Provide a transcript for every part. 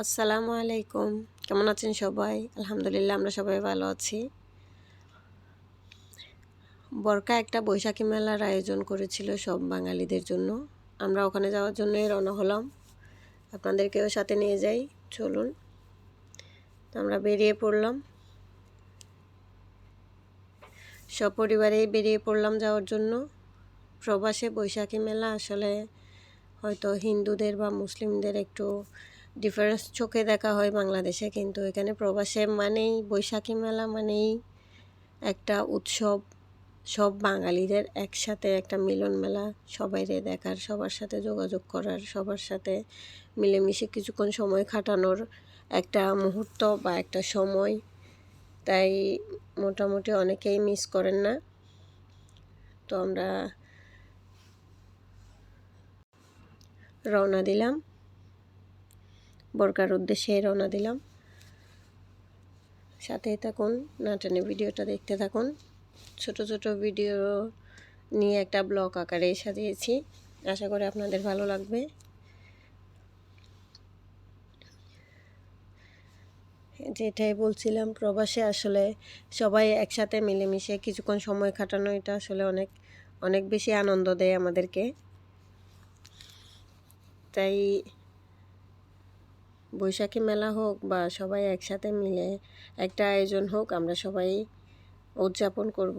আসসালামু আলাইকুম। কেমন আছেন সবাই? আলহামদুলিল্লাহ আমরা সবাই ভালো আছি। বরকা একটা বৈশাখী মেলার আয়োজন করেছিল সব বাঙালিদের জন্য। আমরা ওখানে যাওয়ার জন্যই রওনা হলাম। আপনাদেরকেও সাথে নিয়ে যাই, চলুন। তো আমরা বেরিয়ে পড়লাম। সপরিবারেই বেরিয়ে পড়লাম যাওয়ার জন্য। প্রবাসে বৈশাখী মেলা আসলে হয়তো হিন্দুদের বা মুসলিমদের একটু ডিফারেন্স চোখে দেখা হয় বাংলাদেশে, কিন্তু এখানে প্রবাসে মানেই বৈশাখী মেলা মানেই একটা উৎসব, সব বাঙালিদের একসাথে একটা মিলন মেলা, সবাইরে দেখার, সবার সাথে যোগাযোগ করার, সবার সাথে মিলেমিশে কিছুক্ষণ সময় কাটানোর একটা মুহূর্ত বা একটা সময়। তাই মোটামুটি অনেকেই মিস করেন না। তো আমরা রওনা দিলাম, বরকার উদ্দেশ্যে রওনা দিলাম। সাথেই থাকুন, না টেনে ভিডিওটা দেখতে থাকুন। ছোট ছোট ভিডিও নিয়ে একটা ব্লগ আকারে সাজিয়েছি, আশা করি আপনাদের ভালো লাগবে। যেটাই বলছিলাম, প্রবাসে আসলে সবাই একসাথে মিলেমিশে কিছুক্ষণ সময় কাটানো, এটা আসলে অনেক অনেক বেশি আনন্দ দেয় আমাদেরকে। তাই বৈশাখী মেলা হোক বা সবাই একসাথে মিলে একটা আয়োজন হোক, আমরা সবাই উদযাপন করব।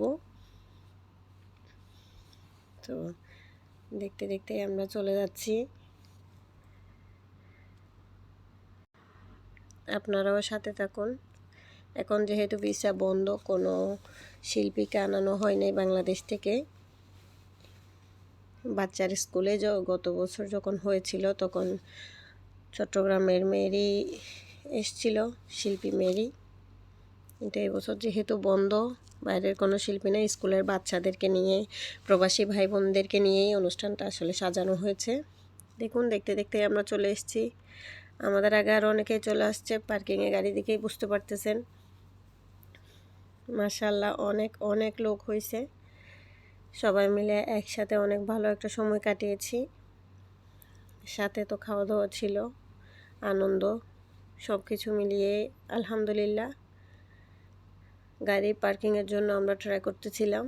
তো দেখতে দেখতে আমরা চলে যাচ্ছি, আপনারাও সাথে থাকুন। এখন যেহেতু ভিসা বন্ধ, কোনো শিল্পীকে আনানো হয়নি বাংলাদেশ থেকে। বাচ্চার স্কুলে গত বছর যখন হয়েছিল তখন চট্টগ্রামের মেয়েরই এসছিল, শিল্পী মেয়েরই। কিন্তু এবছর যেহেতু বন্ধ, বাইরের কোনো শিল্পী নেই, স্কুলের বাচ্চাদেরকে নিয়ে, প্রবাসী ভাই বোনদেরকে নিয়েই অনুষ্ঠানটা আসলে সাজানো হয়েছে। দেখুন, দেখতে দেখতে আমরা চলে এসেছি। আমাদের আগে আরও অনেকেই চলে আসছে, পার্কিংয়ে গাড়ি দেখেই বুঝতে পারতেছেন। মাশাআল্লাহ, অনেক অনেক লোক হয়েছে। সবাই মিলে একসাথে অনেক ভালো একটা সময় কাটিয়েছি। সাথে তো খাওয়া দাওয়া ছিল, আনন্দ, সব কিছু মিলিয়ে আলহামদুলিল্লাহ। গাড়ি পার্কিংয়ের জন্য আমরা ট্রাই করতেছিলাম।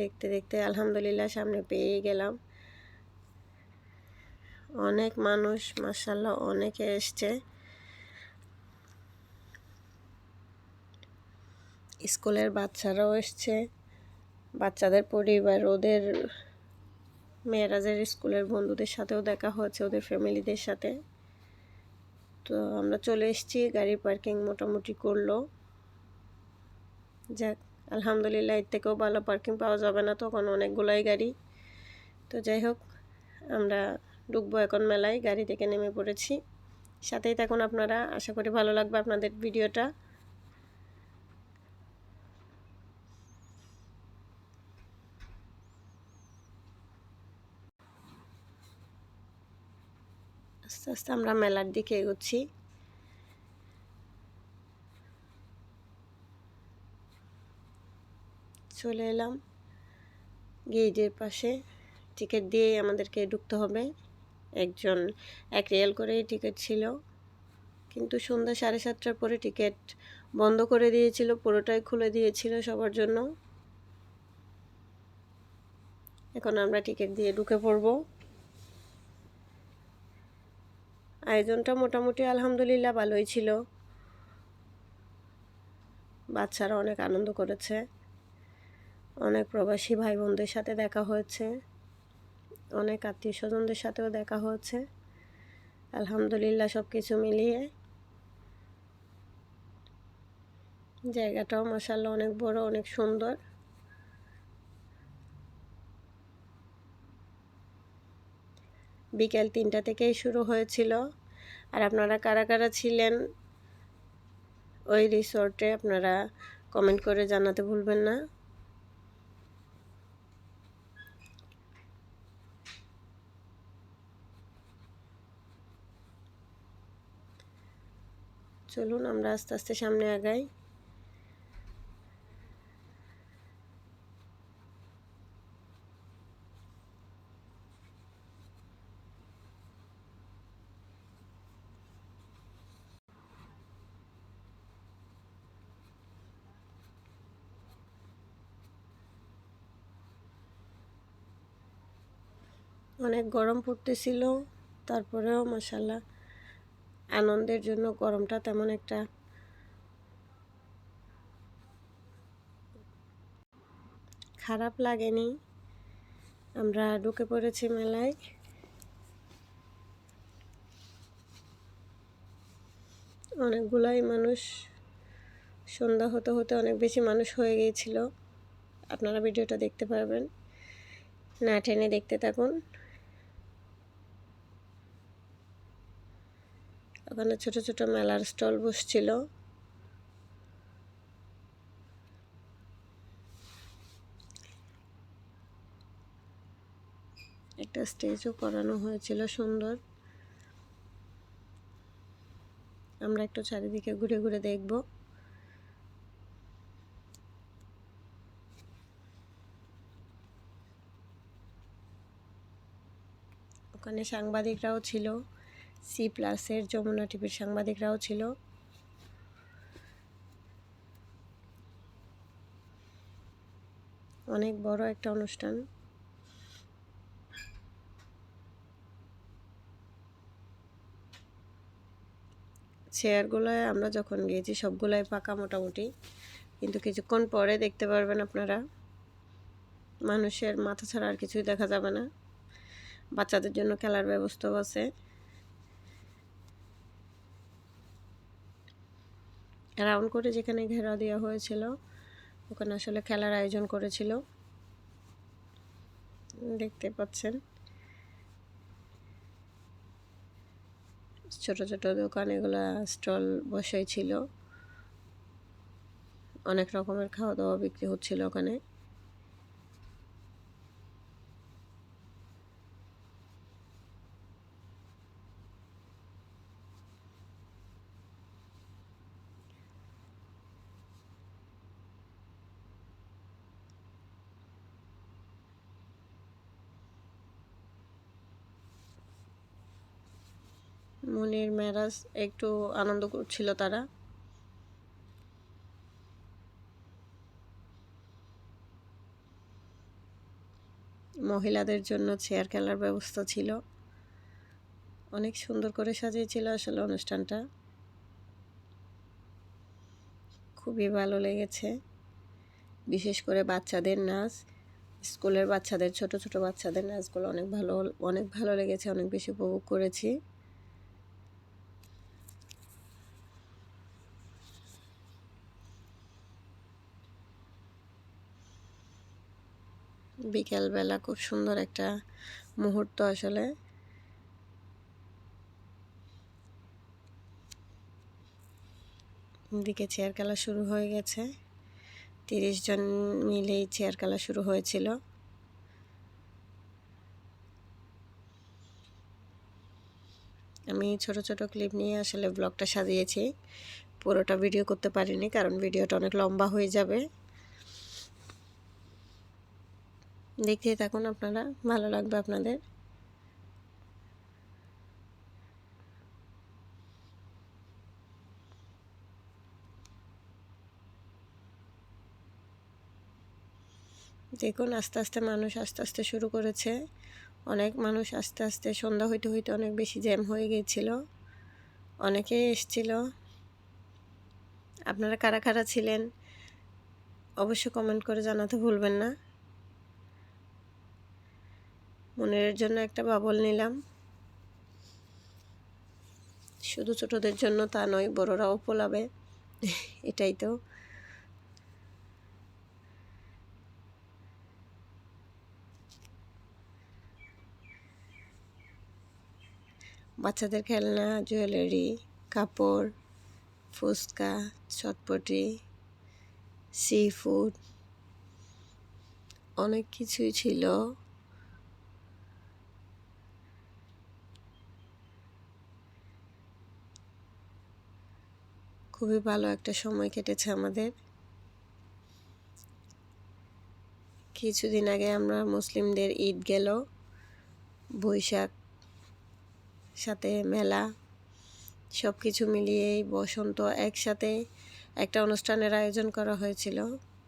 দেখতে দেখতে আলহামদুলিল্লাহ সামনে পেয়ে গেলাম। অনেক মানুষ, মাশাআল্লাহ, অনেকে এসছে। স্কুলের বাচ্চারাও এসছে, বাচ্চাদের পরিবার, ওদের মেয়েরাজের স্কুলের বন্ধুদের সাথেও দেখা হয়েছে, ওদের ফ্যামিলিদের সাথে। তো আমরা চলে এসেছি, গাড়ি পার্কিং মোটামুটি করলো। যাক, আলহামদুলিল্লাহ, এর থেকেও ভালো পার্কিং পাওয়া যাবে না, তখন অনেকগুলাই গাড়ি। তো যাই হোক, আমরা ঢুকবো এখন মেলায়, গাড়ি থেকে নেমে পড়েছি। সাথেই থাকুন আপনারা, আশা করি ভালো লাগবে আপনাদের ভিডিওটা। আস্তে আস্তে আমরা মেলার দিকে এগোচ্ছি। চলে এলাম গেটের পাশে। টিকিট দিয়েই আমাদেরকে ঢুকতে হবে। এক রিয়াল করেই টিকিট ছিল, কিন্তু সন্ধ্যা 7:30টার পরে টিকিট বন্ধ করে দিয়েছিল, পুরোটাই খুলে দিয়েছিল সবার জন্য। এখন আমরা টিকিট দিয়ে ঢুকে পড়ব। আয়োজনটা মোটামুটি আলহামদুলিল্লাহ ভালোই ছিল, বাচ্চারা অনেক আনন্দ করেছে, অনেক প্রবাসী ভাই বোনদের সাথে দেখা হয়েছে, অনেক আত্মীয় স্বজনদের সাথেও দেখা হয়েছে। আলহামদুলিল্লাহ, সব কিছু মিলিয়ে জায়গাটাও মাশাআল্লাহ অনেক বড়, অনেক সুন্দর। বিকেল 3টা থেকেই শুরু হয়েছিল। আর আপনারা কারা কারা ছিলেন ওই রিসোর্টে, আপনারা কমেন্ট করে জানাতে ভুলবেন না। চলুন আমরা আস্তে আস্তে সামনে আগাই। অনেক গরম পড়তেছিল, তারপরেও মাশাআল্লাহ আনন্দের জন্য গরমটা তেমন একটা খারাপ লাগেনি। আমরা ঢুকে পড়েছি মেলায়। অনেকগুলাই মানুষ, সন্ধ্যা হতে হতে অনেক বেশি মানুষ হয়ে গিয়েছিল। আপনারা ভিডিওটা দেখতে পারবেন, না টেনে দেখতে থাকুন। ওখানে ছোট ছোট মেলার স্টল বসছিল। একটা স্টেজও করানো হয়েছিল সুন্দর। আমরা একটু চারিদিকে ঘুরে ঘুরে দেখব। ওখানে সাংবাদিকরাও ছিল, C+-এর যমুনা টিভির সাংবাদিকরাও ছিল। অনেক বড় একটা অনুষ্ঠান। চেয়ারগুলোয় আমরা যখন গিয়েছি সবগুলাই পাকা মোটামুটি, কিন্তু কিছুক্ষণ পরে দেখতে পারবেন আপনারা মানুষের মাথা ছাড়া আর কিছুই দেখা যাবে না। বাচ্চাদের জন্য খেলার ব্যবস্থাও আছে। রাউন্ড করে যেখানে ঘেরা দেওয়া হয়েছিল ওখানে আসলে খেলার আয়োজন করেছিল, দেখতে পাচ্ছেন। ছোট ছোট দোকান, এগুলা স্টল বসাই ছিল। অনেক রকমের খাওয়া দাওয়া বিক্রি হচ্ছিল ওখানে। মনির মেরাজ একটু আনন্দ করছিল তারা। মহিলাদের জন্য চেয়ার খেলার ব্যবস্থা ছিল। অনেক সুন্দর করে সাজিয়েছিল আসলে অনুষ্ঠানটা, খুবই ভালো লেগেছে। বিশেষ করে বাচ্চাদের নাচ, স্কুলের বাচ্চাদের, ছোট ছোট বাচ্চাদের নাচগুলো অনেক ভালো লেগেছে, অনেক বেশি উপভোগ করেছি। বিকেলবেলা খুব সুন্দর একটা মুহূর্ত আসলে। দিকে চেয়ার খেলা শুরু হয়ে গেছে। 30 জন মিলেই চেয়ার খেলা শুরু হয়েছিল। আমি ছোট ছোট ক্লিপ নিয়ে আসলে ব্লগটা সাজিয়েছি, পুরোটা ভিডিও করতে পারিনি কারণ ভিডিওটা অনেক লম্বা হয়ে যাবে। দেখতেই থাকুন আপনারা, ভালো লাগবে আপনাদের। দেখুন আস্তে আস্তে মানুষ আস্তে আস্তে শুরু করেছে। অনেক মানুষ আস্তে আস্তে, সন্ধ্যা হইতে হইতে অনেক বেশি জ্যাম হয়ে গিয়েছিল, অনেকেই এসছিল। আপনারা কারা কারা ছিলেন অবশ্যই কমেন্ট করে জানাতে ভুলবেন না। মনের জন্য একটা বাবল নিলাম। শুধু ছোটদের জন্য তা নয়, বড়রাও পোলাবে, এটাই তো। বাচ্চাদের খেলনা, জুয়েলারি, কাপড়, ফুচকা, চটপটি, সি ফুড, অনেক কিছুই ছিল। খুবই ভালো একটা সময় কেটেছে আমাদের। কিছুদিন আগে আমরা মুসলিমদের ঈদ গেল, বৈশাখ, সাথে মেলা, সব কিছু মিলিয়েই বসন্ত একসাথে একটা অনুষ্ঠানের আয়োজন করা হয়েছিল।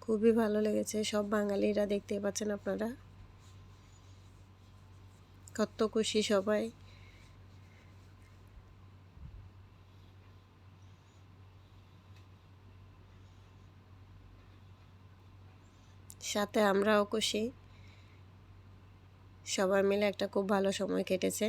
খুবই ভালো লেগেছে। সব বাঙালিরা, দেখতেই পাচ্ছেন আপনারা। কত খুশি সবাই। সাথে আমরাও খুশি, সবাই মিলে একটা খুব ভালো সময় কেটেছে।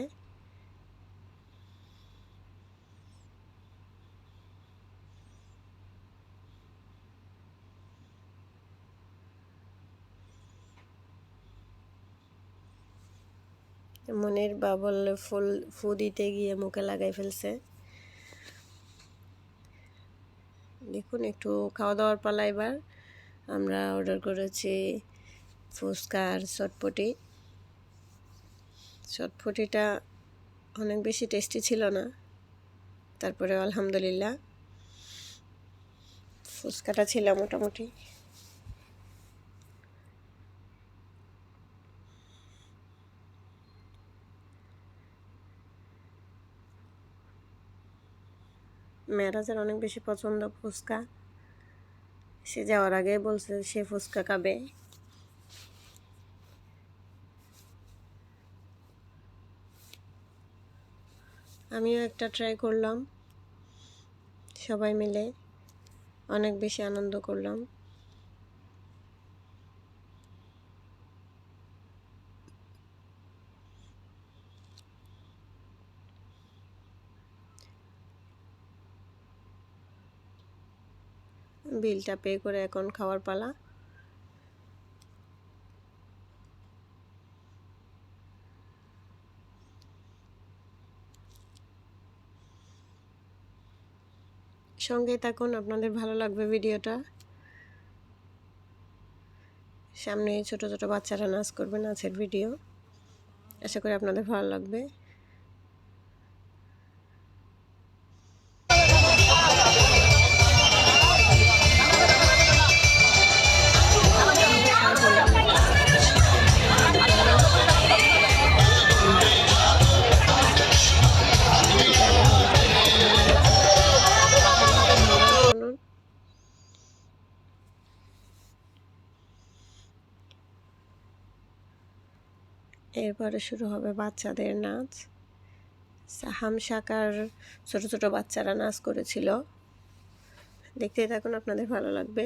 মনির বাবল ফু দিতে গিয়ে মুখে লাগাই ফেলছে। দেখুন একটু খাওয়া দাওয়ার পালা। এবার আমরা অর্ডার করেছি ফুচকা আর চটপটি। চটপটিটা অনেক বেশি টেস্টি ছিল না, তারপরে আলহামদুলিল্লাহ ফুচকাটা ছিল মোটামুটি। মেরাজের অনেক বেশি পছন্দ ফুচকা, সে যাওয়ার আগে বলছে সে ফুচকা খাবে। আমিও একটা ট্রাই করলাম, সবাই মিলে অনেক বেশি আনন্দ করলাম। বিলটা পে করে এখন খাওয়ার পালা। সঙ্গে থাকুন, আপনাদের ভালো লাগবে ভিডিওটা। সামনে ছোট ছোট বাচ্চারা নাচ করবে, নাচের ভিডিও, আশা করি আপনাদের ভালো লাগবে। এরপরে শুরু হবে বাচ্চাদের নাচ। সাহাম শাকার ছোট ছোট বাচ্চারা নাচ করেছিল, দেখতে থাকুন, আপনাদের ভালো লাগবে।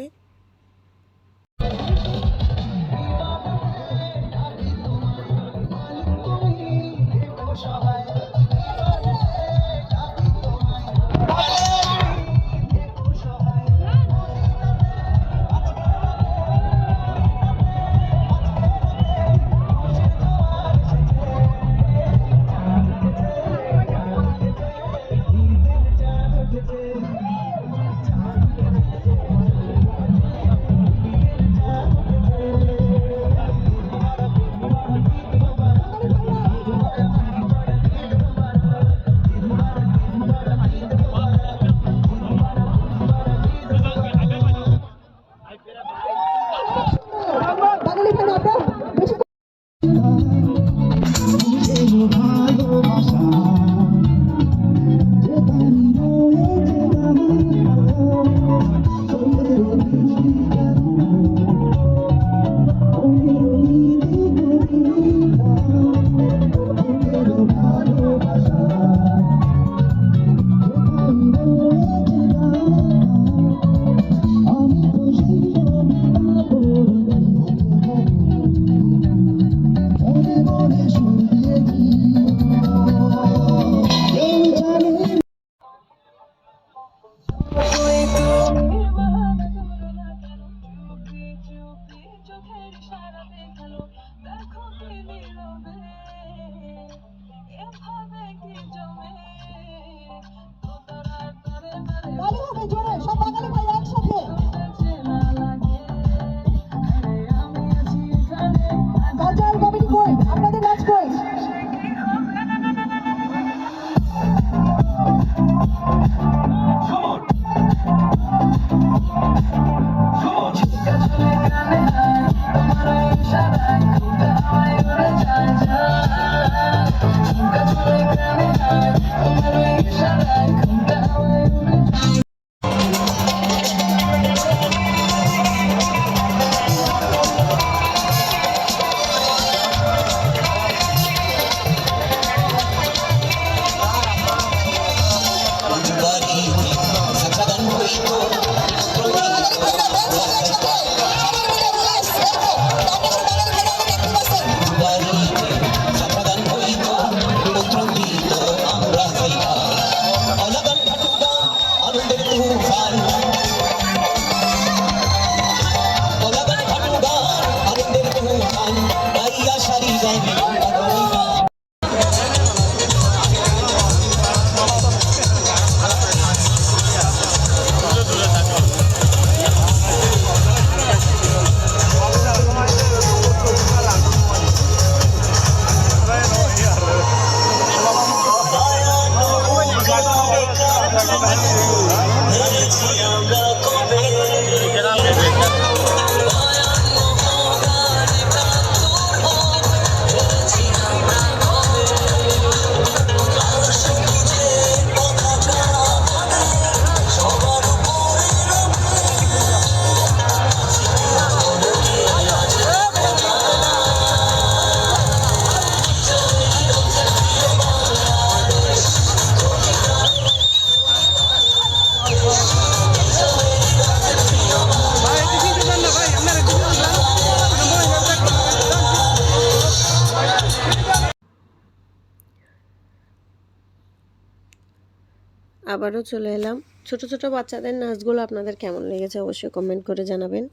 আবারও চলে এলাম। ছোট ছোট বাচ্চাদের নাচগুলো আপনাদের কেমন লেগেছে অবশ্যই কমেন্ট করে জানাবেন।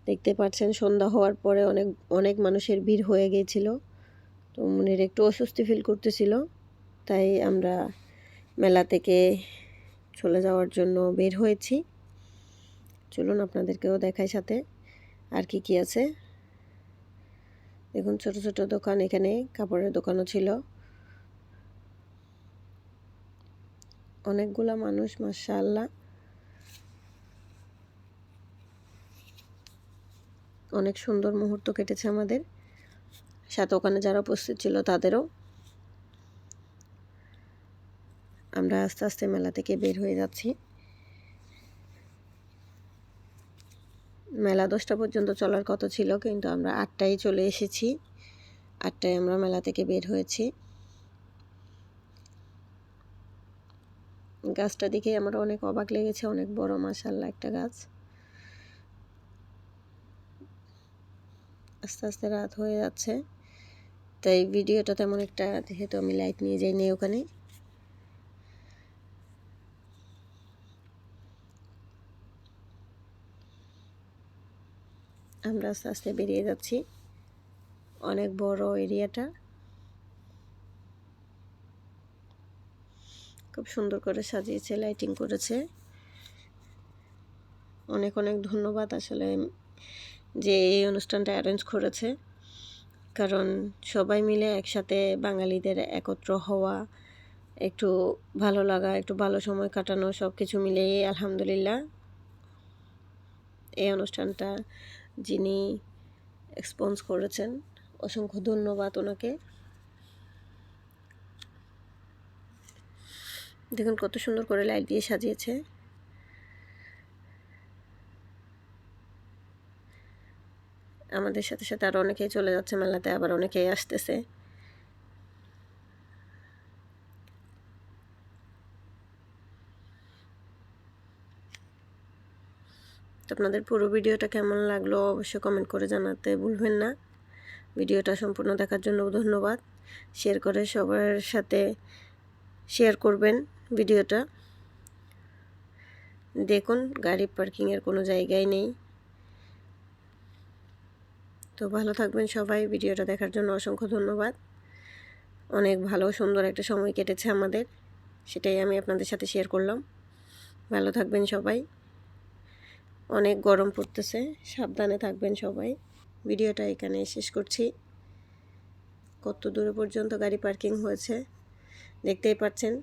দেখতে পাচ্ছেন সন্ধ্যা হওয়ার পরে অনেক অনেক মানুষের ভিড় হয়ে গিয়েছিল, তো মনের একটু অস্বস্তি ফিল করতেছিল, তাই আমরা মেলা থেকে চলে যাওয়ার জন্য বের হয়েছি। চলুন আপনাদেরকেও দেখাই সাথে আর কি কি আছে। দেখুন ছোট ছোট দোকান, এখানে কাপড়ের দোকানও ছিল। অনেকগুলা মানুষ, মাশাআল্লাহ, অনেক সুন্দর মুহূর্ত কেটেছে আমাদের সাথে। ওখানে যারা উপস্থিত ছিল তাদেরও। আমরা আস্তে আস্তে মেলা থেকে বের হয়ে যাচ্ছি। মেলা 10টা পর্যন্ত চলার কথা ছিল, কিন্তু আমরা 8টায় চলে এসেছি। 8টায় আমরা মেলা থেকে বের হয়েছি। গাছটা দেখে আমার অনেক অবাক লেগেছে, অনেক বড় মাশাআল্লাহ একটা গাছ। আস্তে আস্তে রাত হয়ে যাচ্ছে, তাই ভিডিওটা তেমন একটা, যেহেতু আমি লাইট নিয়ে যাইনি ওখানে। আমরা আস্তে আস্তে বেরিয়ে যাচ্ছি। অনেক বড় এরিয়াটা, খুব সুন্দর করে সাজিয়েছে, লাইটিং করেছে। অনেক অনেক ধন্যবাদ আসলে যে এই অনুষ্ঠানটা অ্যারেঞ্জ করেছে, কারণ সবাই মিলে একসাথে বাঙালিদের একত্র হওয়া, একটু ভালো লাগা, একটু ভালো সময় কাটানো, সব কিছু মিলিয়ে আলহামদুলিল্লাহ এই অনুষ্ঠানটা যিনি স্পন্সর করেছেন, অসংখ্য ধন্যবাদ ওনাকে। দেখুন কত সুন্দর করে লাইট দিয়ে সাজিয়েছে। আমাদের সাথে সাথে আরও অনেকেই চলে যাচ্ছে মেলাতে, আবার অনেকেই আসতেছে। তো আপনাদের পুরো ভিডিওটা কেমন লাগলো অবশ্যই কমেন্ট করে জানাতে ভুলবেন না। ভিডিওটা সম্পূর্ণ দেখার জন্য ধন্যবাদ। শেয়ার করে সবার সাথে শেয়ার করবেন ভিডিওটা। দেখুন গাড়ি পার্কিংয়ের কোনো জায়গায় নেই। তো ভালো থাকবেন সবাই। ভিডিওটা দেখার জন্য অসংখ্য ধন্যবাদ। অনেক ভালো সুন্দর একটা সময় কেটেছে আমাদের, সেটাই আমি আপনাদের সাথে শেয়ার করলাম। ভালো থাকবেন সবাই। অনেক গরম পড়তেছে, সাবধানে থাকবেন সবাই। ভিডিওটা এখানে শেষ করছি। কত দূরে পর্যন্ত গাড়ি পার্কিং হয়েছে দেখতেই পাচ্ছেন।